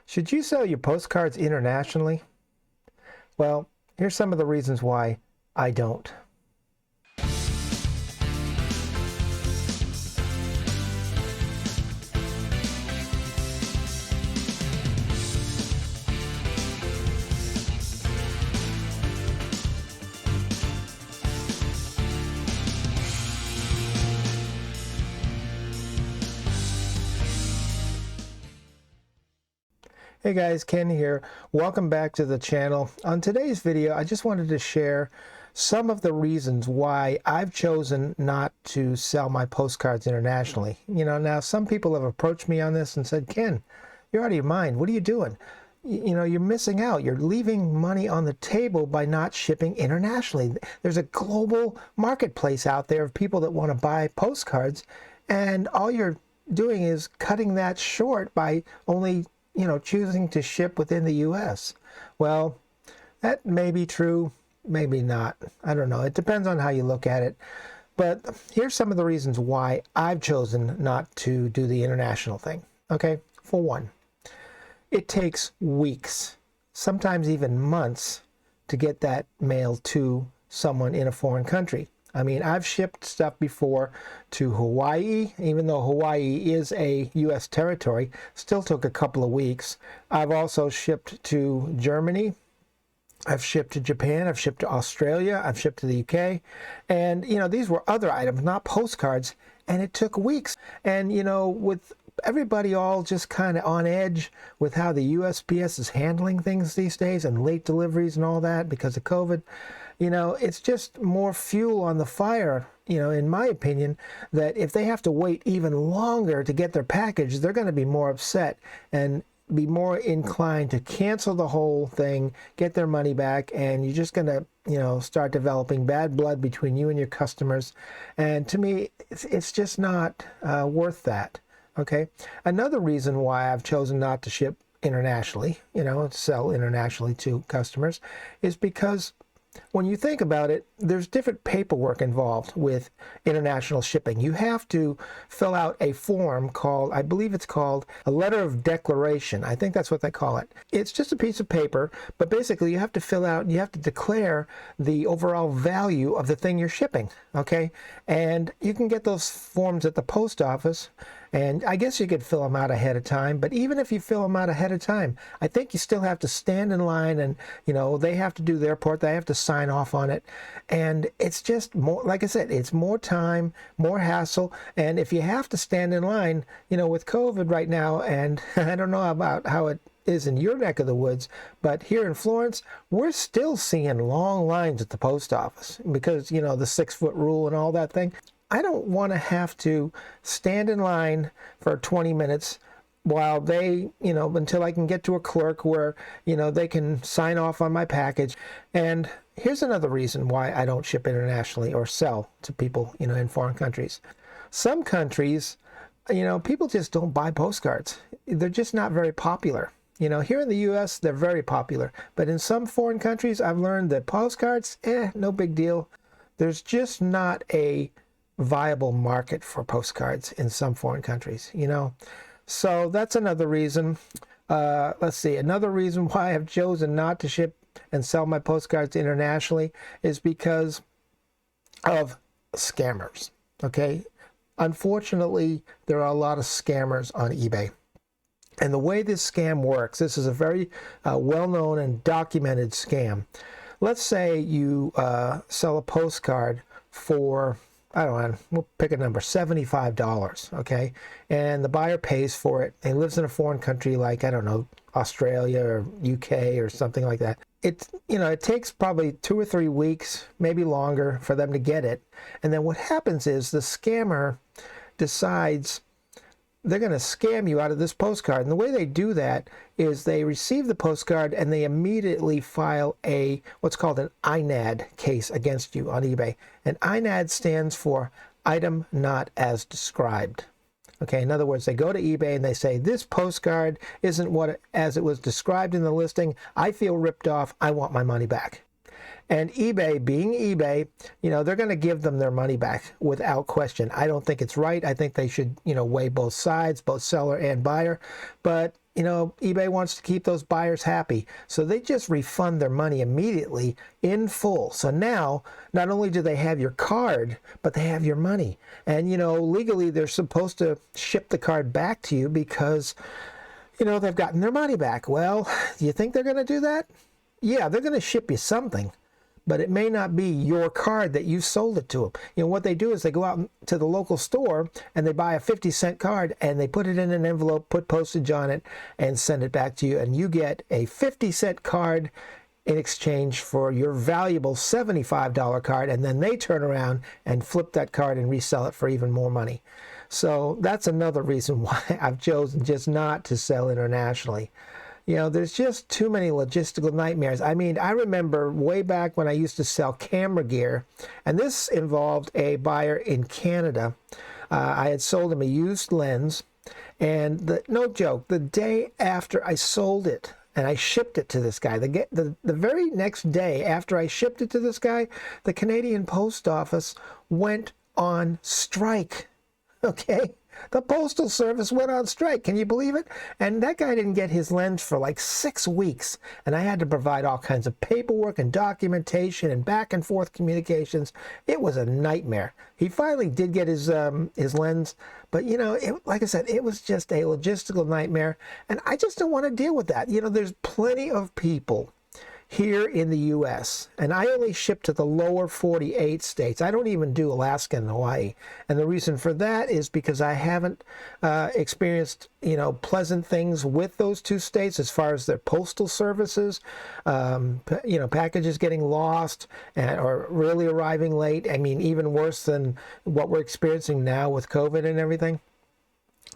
Should you sell your postcards internationally? Well, here's some of the reasons why I don't. Hey guys, Ken here. Welcome back to the channel. On today's video, I just wanted to share some of the reasons why I've chosen not to sell my postcards internationally. Now some people have approached me on this and said, Ken, you're out of your mind. What are you doing? You're missing out. You're leaving money on the table by not shipping internationally. There's a global marketplace out there of people that want to buy postcards, and all you're doing is cutting that short by only choosing to ship within the U.S. Well, that may be true, maybe not. I don't know. It depends on how you look at it. But here's some of the reasons why I've chosen not to do the international thing. Okay, for one, it takes weeks, sometimes even months, to get that mail to someone in a foreign country. I mean, I've shipped stuff before to Hawaii, even though Hawaii is a U.S. territory, still took a couple of weeks. I've also shipped to Germany. I've shipped to Japan. I've shipped to Australia. I've shipped to the UK. And, these were other items, not postcards, and it took weeks. And, with everybody all just kind of on edge with how the USPS is handling things these days and late deliveries and all that because of COVID, it's just more fuel on the fire, in my opinion, that if they have to wait even longer to get their package, they're going to be more upset and be more inclined to cancel the whole thing, get their money back, and you're just going to, start developing bad blood between you and your customers. And to me, it's just not worth that. Okay. Another reason why I've chosen not to ship internationally, sell internationally to customers, is because when you think about it, there's different paperwork involved with international shipping. You have to fill out a form called, I believe it's called a letter of declaration. I think that's what they call it. It's just a piece of paper, but basically you have to fill out, you have to declare the overall value of the thing you're shipping, okay? And you can get those forms at the post office, and I guess you could fill them out ahead of time, but even if you fill them out ahead of time, I think you still have to stand in line and, they have to do their part, they have to sign off on it. And it's just more, like I said, it's more time, more hassle. And if you have to stand in line, with COVID right now, and I don't know about how it is in your neck of the woods, but here in Florence, we're still seeing long lines at the post office because, the 6-foot rule and all that thing. I don't want to have to stand in line for 20 minutes while they, until I can get to a clerk where, they can sign off on my package. And here's another reason why I don't ship internationally or sell to people, in foreign countries. Some countries, people just don't buy postcards. They're just not very popular. Here in the U.S., they're very popular. But in some foreign countries, I've learned that postcards, no big deal. There's just not a viable market for postcards in some foreign countries, So that's another reason. Let's see. Another reason why I've chosen not to ship and sell my postcards internationally is because of scammers. Okay. Unfortunately, there are a lot of scammers on eBay. And the way this scam works, this is a very well-known and documented scam. Let's say you sell a postcard for, I don't know, we'll pick a number, $75, okay? And the buyer pays for it and lives in a foreign country like, I don't know, Australia or UK or something like that. It takes probably 2 or 3 weeks, maybe longer, for them to get it. And then what happens is the scammer decides they're going to scam you out of this postcard. And the way they do that is they receive the postcard and they immediately file what's called an INAD case against you on eBay. And INAD stands for item not as described. Okay, in other words, they go to eBay and they say, this postcard isn't as it was described in the listing. I feel ripped off. I want my money back. And eBay, being eBay, they're going to give them their money back without question. I don't think it's right. I think they should, weigh both sides, both seller and buyer. But you know, eBay wants to keep those buyers happy. So they just refund their money immediately in full. So now, not only do they have your card, but they have your money. And, you know, legally they're supposed to ship the card back to you because, you know, they've gotten their money back. Well, do you think they're going to do that? Yeah, they're going to ship you something, but it may not be your card that you sold it to them. You know, what they do is they go out to the local store and they buy a 50-cent card and they put it in an envelope, put postage on it, and send it back to you. And you get a 50-cent card in exchange for your valuable $75 card. And then they turn around and flip that card and resell it for even more money. So that's another reason why I've chosen just not to sell internationally. You know, there's just too many logistical nightmares. I mean, I remember way back when I used to sell camera gear, and this involved a buyer in Canada. I had sold him a used lens, and no joke, the day after I sold it and I shipped it to this guy, the very next day after I shipped it to this guy, the Canadian Post Office went on strike. Okay? The Postal Service went on strike. Can you believe it? And that guy didn't get his lens for like 6 weeks. And I had to provide all kinds of paperwork and documentation and back and forth communications. It was a nightmare. He finally did get his lens. But, you know, like I said, it was just a logistical nightmare. And I just don't want to deal with that. You know, there's plenty of people here in the U.S., and I only ship to the lower 48 states. I don't even do Alaska and Hawaii. And the reason for that is because I haven't experienced, you know, pleasant things with those two states as far as their postal services, you know, packages getting lost or really arriving late. I mean, even worse than what we're experiencing now with COVID and everything.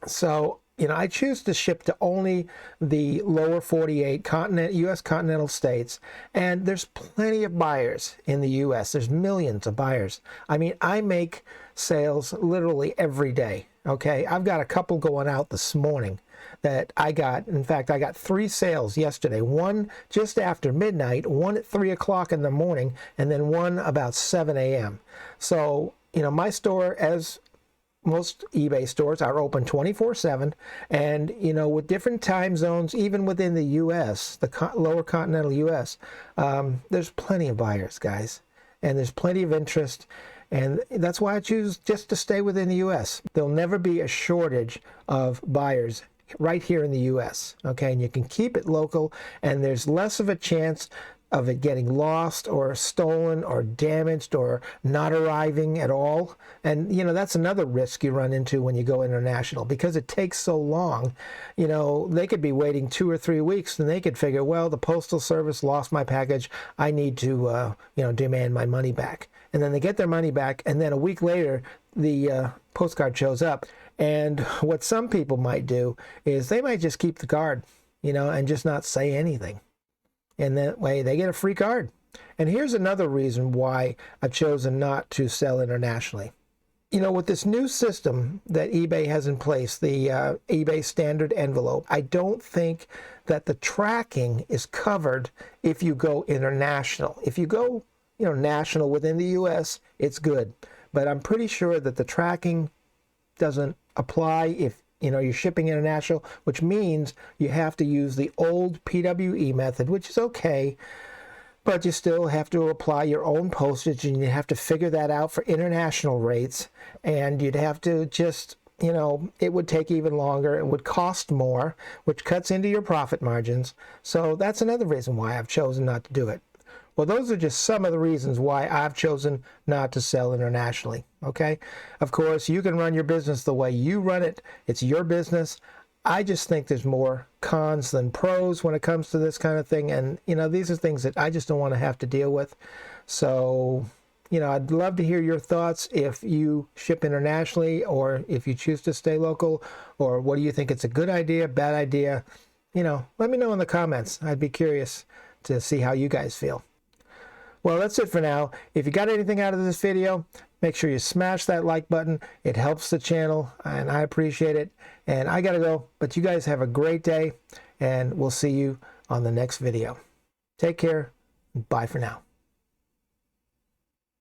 So, you know, I choose to ship to only the lower 48 U.S. continental states, and there's plenty of buyers in the U.S. There's millions of buyers. I mean, I make sales literally every day, okay? I've got a couple going out this morning that I got. In fact, I got 3 sales yesterday, one just after midnight, one at 3 o'clock in the morning, and then one about 7 a.m. So, you know, my store, as most eBay stores, are open 24/7, and you know, with different time zones, even within the U.S., the lower continental U.S., there's plenty of buyers, guys, and there's plenty of interest, and that's why I choose just to stay within the U.S. There'll never be a shortage of buyers right here in the U.S. Okay, and you can keep it local, and there's less of a chance of it getting lost or stolen or damaged or not arriving at all. And, you know, that's another risk you run into when you go international, because it takes so long. You know, they could be waiting 2 or 3 weeks, and they could figure, well, the Postal Service lost my package. I need to, you know, demand my money back. And then they get their money back, and then a week later, the postcard shows up. And what some people might do is they might just keep the card, you know, and just not say anything. And that way they get a free card. And here's another reason why I've chosen not to sell internationally. You know, with this new system that eBay has in place, the eBay standard envelope, I don't think that the tracking is covered if you go international. If you go, you know, national within the US, it's good. But I'm pretty sure that the tracking doesn't apply if, you know, you're shipping international, which means you have to use the old PWE method, which is okay, but you still have to apply your own postage, and you have to figure that out for international rates, and you'd have to just, you know, it would take even longer, it would cost more, which cuts into your profit margins. So that's another reason why I've chosen not to do it. Well, those are just some of the reasons why I've chosen not to sell internationally, okay? Of course, you can run your business the way you run it. It's your business. I just think there's more cons than pros when it comes to this kind of thing. And, you know, these are things that I just don't want to have to deal with. So, you know, I'd love to hear your thoughts if you ship internationally or if you choose to stay local, or what do you think? It's a good idea, bad idea? You know, let me know in the comments. I'd be curious to see how you guys feel. Well, that's it for now. If you got anything out of this video, make sure you smash that like button. It helps the channel, and I appreciate it. And I gotta go, but you guys have a great day, and we'll see you on the next video. Take care. Bye for now.